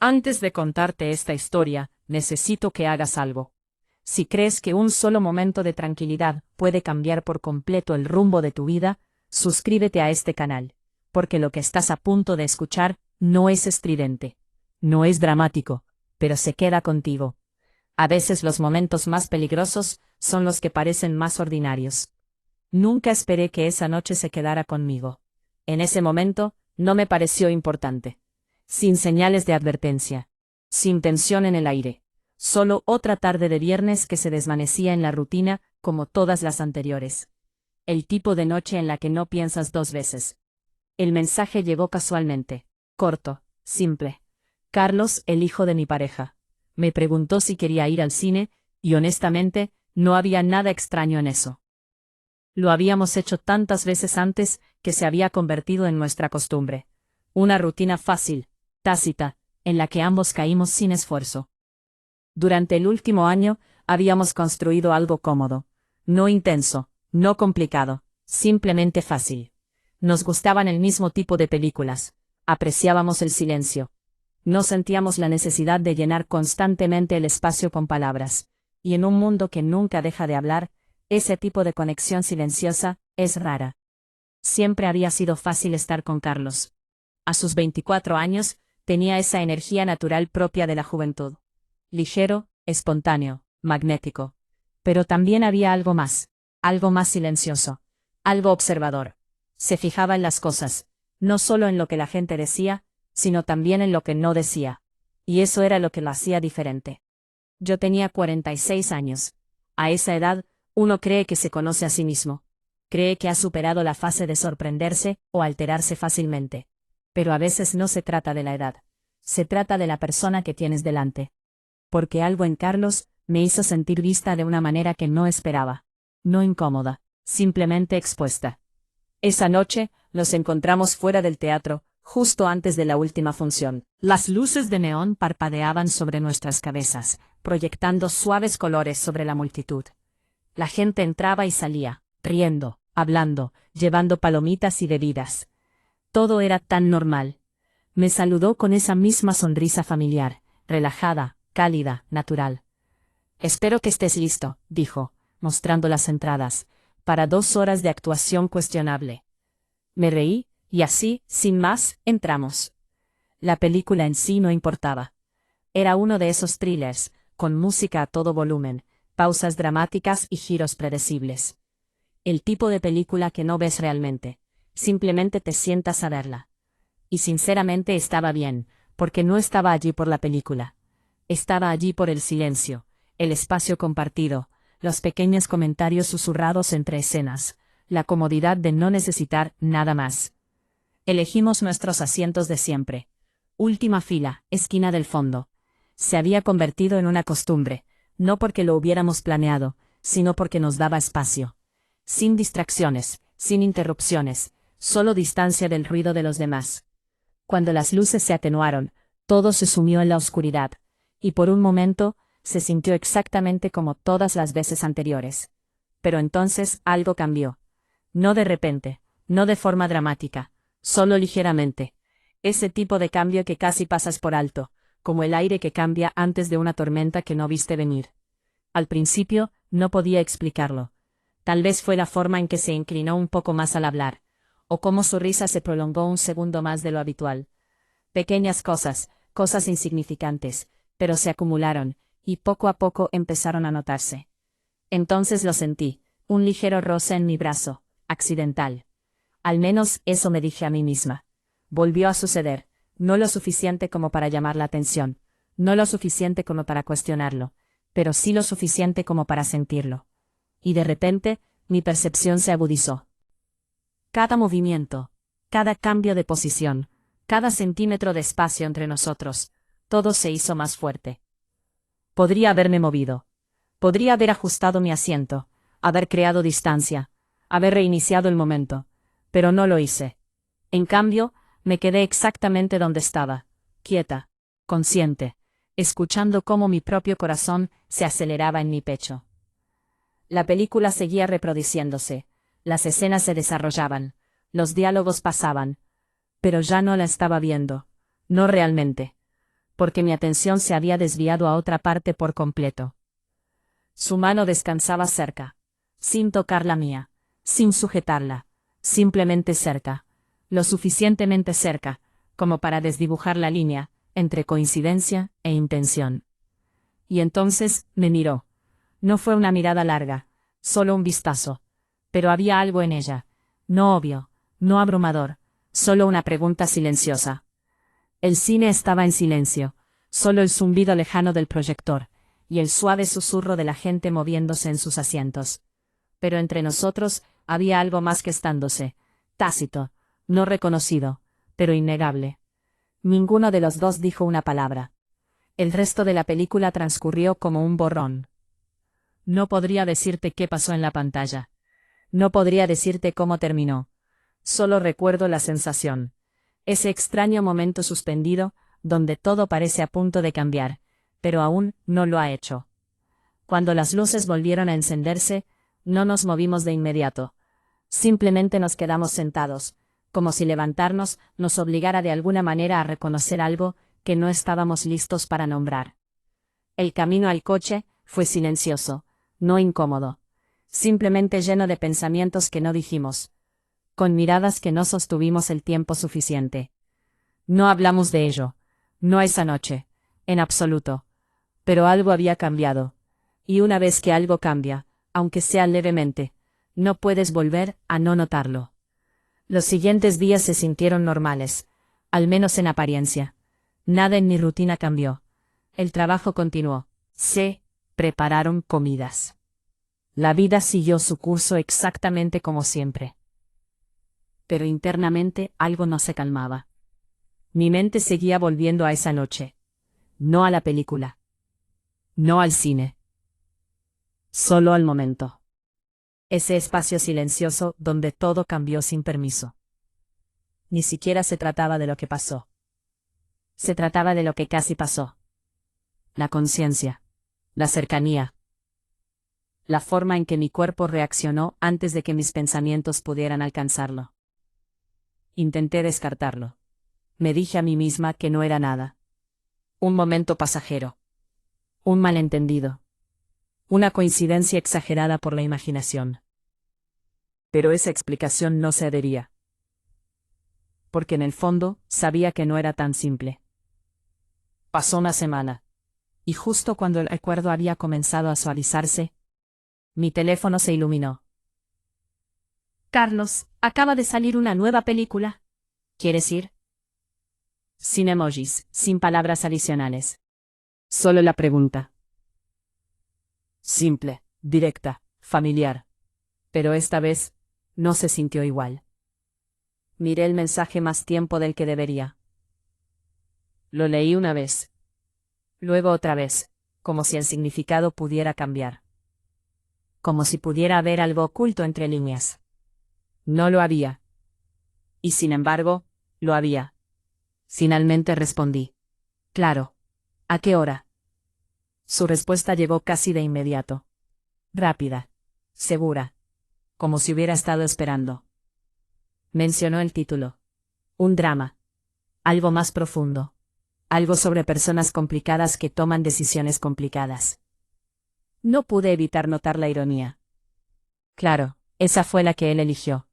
Antes de contarte esta historia, necesito que hagas algo. Si crees que un solo momento de tranquilidad puede cambiar por completo el rumbo de tu vida, suscríbete a este canal, porque lo que estás a punto de escuchar no es estridente, no es dramático, pero se queda contigo. A veces los momentos más peligrosos son los que parecen más ordinarios. Nunca esperé que esa noche se quedara conmigo. En ese momento, no me pareció importante. Sin señales de advertencia. Sin tensión en el aire. Solo otra tarde de viernes que se desvanecía en la rutina, como todas las anteriores. El tipo de noche en la que no piensas dos veces. El mensaje llegó casualmente. Corto, simple. Carlos, el hijo de mi pareja. Me preguntó si quería ir al cine, y honestamente, no había nada extraño en eso. Lo habíamos hecho tantas veces antes que se había convertido en nuestra costumbre. Una rutina fácil, tácita, en la que ambos caímos sin esfuerzo. Durante el último año, habíamos construido algo cómodo. No intenso, no complicado, simplemente fácil. Nos gustaban el mismo tipo de películas. Apreciábamos el silencio. No sentíamos la necesidad de llenar constantemente el espacio con palabras. Y en un mundo que nunca deja de hablar, ese tipo de conexión silenciosa es rara. Siempre había sido fácil estar con Carlos. A sus 24 años, tenía esa energía natural propia de la juventud. Ligero, espontáneo, magnético. Pero también había algo más silencioso, algo observador. Se fijaba en las cosas, no solo en lo que la gente decía, sino también en lo que no decía. Y eso era lo que lo hacía diferente. Yo tenía 46 años. A esa edad, uno cree que se conoce a sí mismo. Cree que ha superado la fase de sorprenderse o alterarse fácilmente. Pero a veces no se trata de la edad. Se trata de la persona que tienes delante. Porque algo en Carlos me hizo sentir vista de una manera que no esperaba. No incómoda, simplemente expuesta. Esa noche, nos encontramos fuera del teatro, justo antes de la última función. Las luces de neón parpadeaban sobre nuestras cabezas, proyectando suaves colores sobre la multitud. La gente entraba y salía, riendo, hablando, llevando palomitas y bebidas. Todo era tan normal. Me saludó con esa misma sonrisa familiar, relajada, cálida, natural. Espero que estés listo, dijo, mostrando las entradas, para 2 horas de actuación cuestionable. Me reí, y así, sin más, entramos. La película en sí no importaba. Era uno de esos thrillers, con música a todo volumen, pausas dramáticas y giros predecibles. El tipo de película que no ves realmente, simplemente te sientas a verla. Y sinceramente estaba bien, porque no estaba allí por la película. Estaba allí por el silencio, el espacio compartido, los pequeños comentarios susurrados entre escenas, la comodidad de no necesitar nada más. Elegimos nuestros asientos de siempre. Última fila, esquina del fondo. Se había convertido en una costumbre, no porque lo hubiéramos planeado, sino porque nos daba espacio. Sin distracciones, sin interrupciones, solo distancia del ruido de los demás. Cuando las luces se atenuaron, todo se sumió en la oscuridad, y por un momento, se sintió exactamente como todas las veces anteriores. Pero entonces algo cambió. No de repente, no de forma dramática, solo ligeramente. Ese tipo de cambio que casi pasas por alto, como el aire que cambia antes de una tormenta que no viste venir. Al principio, no podía explicarlo. Tal vez fue la forma en que se inclinó un poco más al hablar, o cómo su risa se prolongó un segundo más de lo habitual. Pequeñas cosas, cosas insignificantes, pero se acumularon, y poco a poco empezaron a notarse. Entonces lo sentí, un ligero roce en mi brazo, accidental. Al menos eso me dije a mí misma. Volvió a suceder, no lo suficiente como para llamar la atención, no lo suficiente como para cuestionarlo, pero sí lo suficiente como para sentirlo. Y de repente, mi percepción se agudizó. Cada movimiento, cada cambio de posición, cada centímetro de espacio entre nosotros, todo se hizo más fuerte. Podría haberme movido. Podría haber ajustado mi asiento, haber creado distancia, haber reiniciado el momento, pero no lo hice. En cambio, me quedé exactamente donde estaba, quieta, consciente, escuchando cómo mi propio corazón se aceleraba en mi pecho. La película seguía reproduciéndose, las escenas se desarrollaban, los diálogos pasaban, pero ya no la estaba viendo, no realmente. porque mi atención se había desviado a otra parte por completo. Su mano descansaba cerca, sin tocar la mía, sin sujetarla, simplemente cerca, lo suficientemente cerca, como para desdibujar la línea entre coincidencia e intención. Y entonces me miró. No fue una mirada larga, solo un vistazo, pero había algo en ella, no obvio, no abrumador, solo una pregunta silenciosa. El cine estaba en silencio, solo el zumbido lejano del proyector, y el suave susurro de la gente moviéndose en sus asientos. Pero entre nosotros había algo más que estándose, tácito, no reconocido, pero innegable. Ninguno de los dos dijo una palabra. El resto de la película transcurrió como un borrón. No podría decirte qué pasó en la pantalla. No podría decirte cómo terminó. Solo recuerdo la sensación. Ese extraño momento suspendido, donde todo parece a punto de cambiar, pero aún no lo ha hecho. Cuando las luces volvieron a encenderse, no nos movimos de inmediato. Simplemente nos quedamos sentados, como si levantarnos nos obligara de alguna manera a reconocer algo que no estábamos listos para nombrar. El camino al coche fue silencioso, no incómodo, simplemente lleno de pensamientos que no dijimos, con miradas que no sostuvimos el tiempo suficiente. No hablamos de ello, no esa noche, en absoluto, pero algo había cambiado, y una vez que algo cambia, aunque sea levemente, no puedes volver a no notarlo. Los siguientes días se sintieron normales, al menos en apariencia. Nada en mi rutina cambió. El trabajo continuó. Se prepararon comidas. La vida siguió su curso exactamente como siempre. Pero internamente algo no se calmaba. Mi mente seguía volviendo a esa noche. No a la película. No al cine. Solo al momento. Ese espacio silencioso donde todo cambió sin permiso. Ni siquiera se trataba de lo que pasó. Se trataba de lo que casi pasó. La conciencia. La cercanía. La forma en que mi cuerpo reaccionó antes de que mis pensamientos pudieran alcanzarlo. Intenté descartarlo. Me dije a mí misma que no era nada. Un momento pasajero. Un malentendido. Una coincidencia exagerada por la imaginación. Pero esa explicación no se adhería. Porque en el fondo sabía que no era tan simple. Pasó una semana. Y justo cuando el recuerdo había comenzado a suavizarse, mi teléfono se iluminó. Carlos, acaba de salir una nueva película. ¿Quieres ir? Sin emojis, sin palabras adicionales. Solo la pregunta. Simple, directa, familiar. Pero esta vez, no se sintió igual. Miré el mensaje más tiempo del que debería. Lo leí una vez. Luego otra vez, como si el significado pudiera cambiar. Como si pudiera haber algo oculto entre líneas. No lo había. Y sin embargo, lo había. Finalmente respondí. Claro. ¿A qué hora? Su respuesta llegó casi de inmediato. Rápida. Segura. Como si hubiera estado esperando. Mencionó el título. Un drama. Algo más profundo. Algo sobre personas complicadas que toman decisiones complicadas. No pude evitar notar la ironía. Claro, esa fue la que él eligió.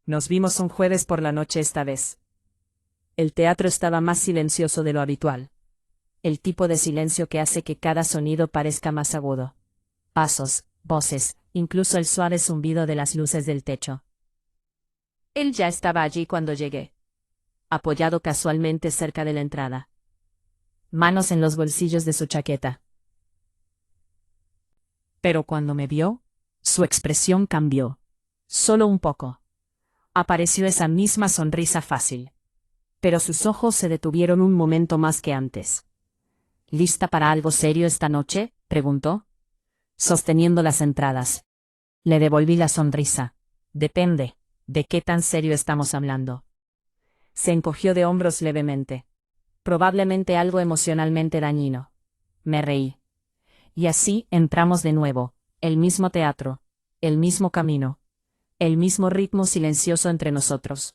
Nos vimos un jueves por la noche esta vez. El teatro estaba más silencioso de lo habitual. El tipo de silencio que hace que cada sonido parezca más agudo. Pasos, voces, incluso el suave zumbido de las luces del techo. Él ya estaba allí cuando llegué. Apoyado casualmente cerca de la entrada. Manos en los bolsillos de su chaqueta. Pero cuando me vio, su expresión cambió. Solo un poco. Apareció esa misma sonrisa fácil. Pero sus ojos se detuvieron un momento más que antes. ¿Lista para algo serio esta noche?, preguntó, sosteniendo las entradas. Le devolví la sonrisa. Depende, ¿de qué tan serio estamos hablando? Se encogió de hombros levemente. Probablemente algo emocionalmente dañino. Me reí. Y así entramos de nuevo, el mismo teatro, el mismo camino, el mismo ritmo silencioso entre nosotros.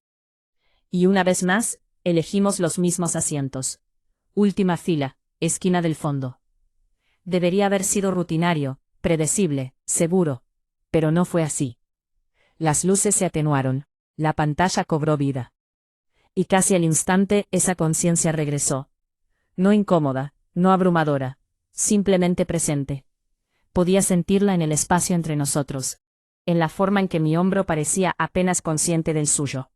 Y una vez más, elegimos los mismos asientos. Última fila, esquina del fondo. Debería haber sido rutinario, predecible, seguro. Pero no fue así. Las luces se atenuaron, la pantalla cobró vida. Y casi al instante esa conciencia regresó. No incómoda, no abrumadora, simplemente presente. Podía sentirla en el espacio entre nosotros. En la forma en que mi hombro parecía apenas consciente del suyo.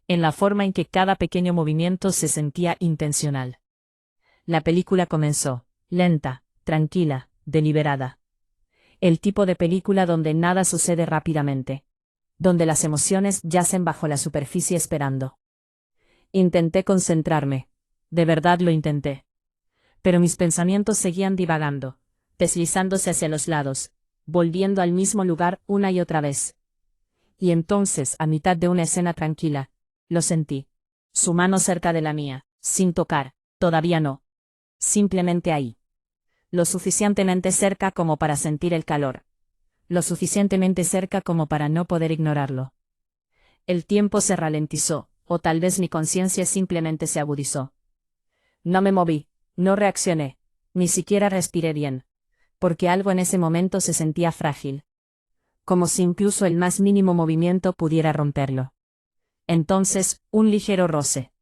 En la forma en que cada pequeño movimiento se sentía intencional. La película comenzó, lenta, tranquila, deliberada. El tipo de película donde nada sucede rápidamente. Donde las emociones yacen bajo la superficie esperando. Intenté concentrarme. De verdad lo intenté. Pero mis pensamientos seguían divagando, deslizándose hacia los lados, volviendo al mismo lugar una y otra vez. Y entonces, a mitad de una escena tranquila, lo sentí. Su mano cerca de la mía, sin tocar, todavía no. Simplemente ahí. Lo suficientemente cerca como para sentir el calor. Lo suficientemente cerca como para no poder ignorarlo. El tiempo se ralentizó, o tal vez mi conciencia simplemente se agudizó. No me moví, no reaccioné, ni siquiera respiré bien. Porque algo en ese momento se sentía frágil. Como si incluso el más mínimo movimiento pudiera romperlo. Entonces, un ligero roce.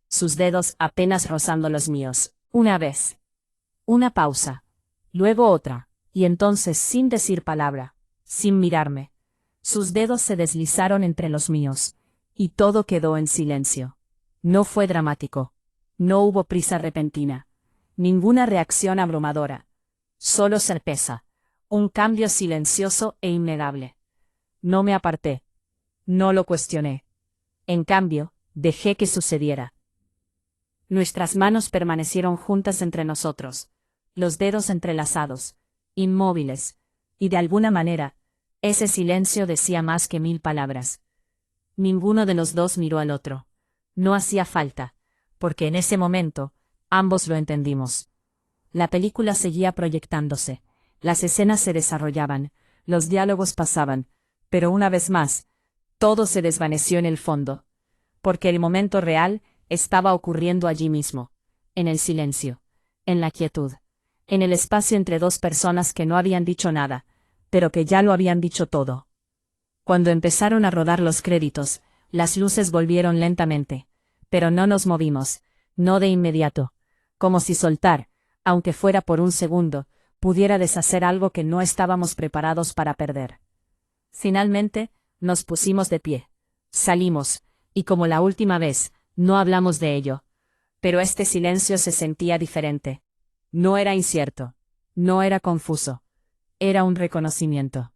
Sus dedos apenas rozando los míos. Una vez. Una pausa. Luego otra. Y entonces, sin decir palabra, sin mirarme, sus dedos se deslizaron entre los míos. Y todo quedó en silencio. No fue dramático. No hubo prisa repentina. Ninguna reacción abrumadora. Solo certeza. Un cambio silencioso e innegable. No me aparté. No lo cuestioné. En cambio, dejé que sucediera. Nuestras manos permanecieron juntas entre nosotros, los dedos entrelazados, inmóviles, y de alguna manera, ese silencio decía más que 1000 palabras. Ninguno de los dos miró al otro. No hacía falta, porque en ese momento, ambos lo entendimos. La película seguía proyectándose, las escenas se desarrollaban, los diálogos pasaban, pero una vez más, todo se desvaneció en el fondo, porque el momento real estaba ocurriendo allí mismo, en el silencio, en la quietud, en el espacio entre dos personas que no habían dicho nada, pero que ya lo habían dicho todo. Cuando empezaron a rodar los créditos, las luces volvieron lentamente, pero no nos movimos, no de inmediato, como si soltar, aunque fuera por un segundo, pudiera deshacer algo que no estábamos preparados para perder. Finalmente, nos pusimos de pie. Salimos, y como la última vez, no hablamos de ello. Pero este silencio se sentía diferente. No era incierto. No era confuso. Era un reconocimiento.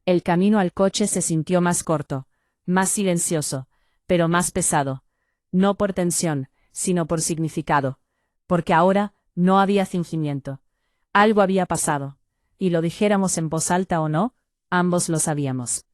El camino al coche se sintió más corto, más silencioso, pero más pesado. No por tensión, sino por significado. Porque ahora, no había fingimiento. Algo había pasado. Y lo dijéramos en voz alta o no, ambos lo sabíamos.